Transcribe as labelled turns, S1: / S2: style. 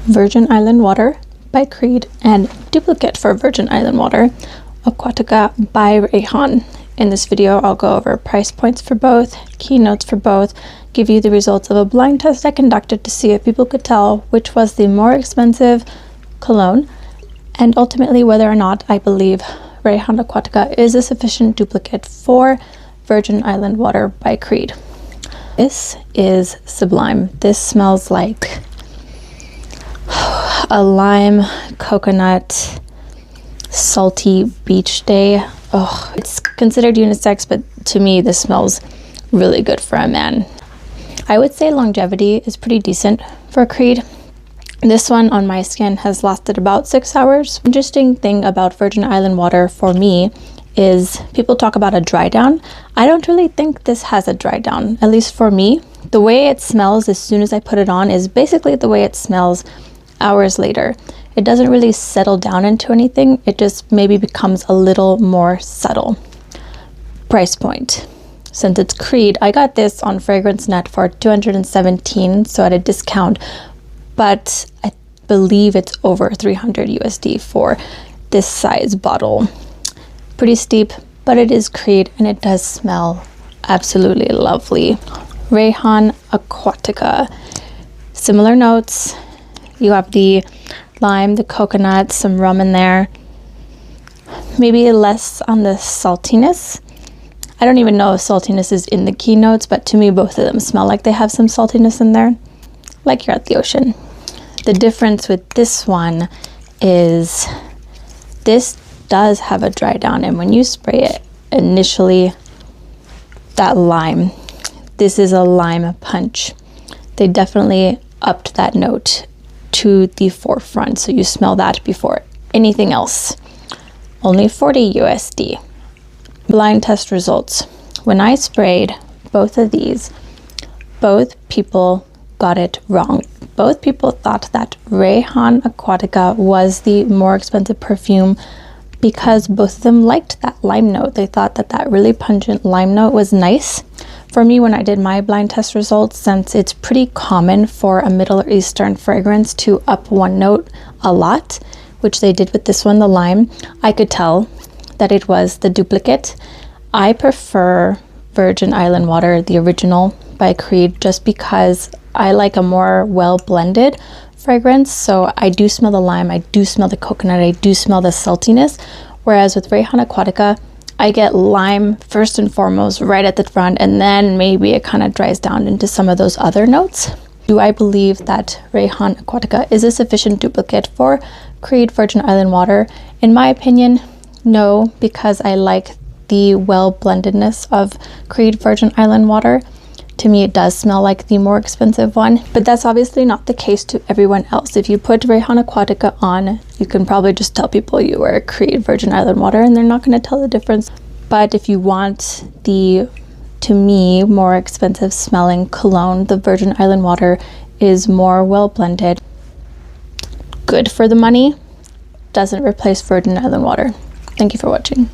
S1: Virgin Island Water by Creed and duplicate for Virgin Island Water, Aquatica by Rayhan. In this video, I'll go over price points for both, keynotes for both, give you the results of a blind test I conducted to see if people could tell which was the more expensive cologne, and ultimately whether or not I believe Rayhan Aquatica is a sufficient duplicate for Virgin Island Water by Creed. This is sublime. This smells like a lime, coconut, salty beach day. Oh, it's considered unisex, but to me this smells really good for a man. I would say longevity is pretty decent for Creed. This one on my skin has lasted about 6 hours. Interesting thing about Virgin Island Water for me is people talk about a dry down. I don't really think this has a dry down, at least for me. The way it smells as soon as I put it on is basically the way it smells hours later. It doesn't really settle down into anything. It just maybe becomes a little more subtle. Price point. Since it's Creed, I got this on FragranceNet for $217, so at a discount, but I believe it's over 300 USD for this size bottle. Pretty steep, but it is Creed and it does smell absolutely lovely. Rayhan Aquatica. Similar notes. You have the lime, the coconut, some rum in there. Maybe less on the saltiness. I don't even know if saltiness is in the keynotes, but to me both of them smell like they have some saltiness in there, like you're at the ocean. The difference with this one is this does have a dry down, and when you spray it initially, that lime, this is a lime punch. They definitely upped that note to the forefront, so you smell that before anything else. Only 40 USD. Blind test results. When I sprayed both of these, both people got it wrong. Both people thought that Rayhan Aquatica was the more expensive perfume because both of them liked that lime note. They thought that that really pungent lime note was nice. For me, when I did my blind test results, since it's pretty common for a Middle Eastern fragrance to up one note a lot, which they did with this one, the lime, I could tell that it was the duplicate. I prefer Virgin Island Water, the original by Creed, just because I like a more well-blended fragrance. So I do smell the lime, I do smell the coconut, I do smell the saltiness. Whereas with Rayhan Aquatica, I get lime first and foremost right at the front, and then maybe it kind of dries down into some of those other notes. Do I believe that Rayhan Aquatica is a sufficient duplicate for Creed Virgin Island Water? In my opinion, no, because I like the well-blendedness of Creed Virgin Island Water. To me, it does smell like the more expensive one, but that's obviously not the case to everyone else. If you put Rayhan Aquatica on, you can probably just tell people you wear Creed Virgin Island Water and they're not going to tell the difference. But if you want the, to me, more expensive smelling cologne, the Virgin Island Water is more well-blended. Good for the money, doesn't replace Virgin Island Water. Thank you for watching.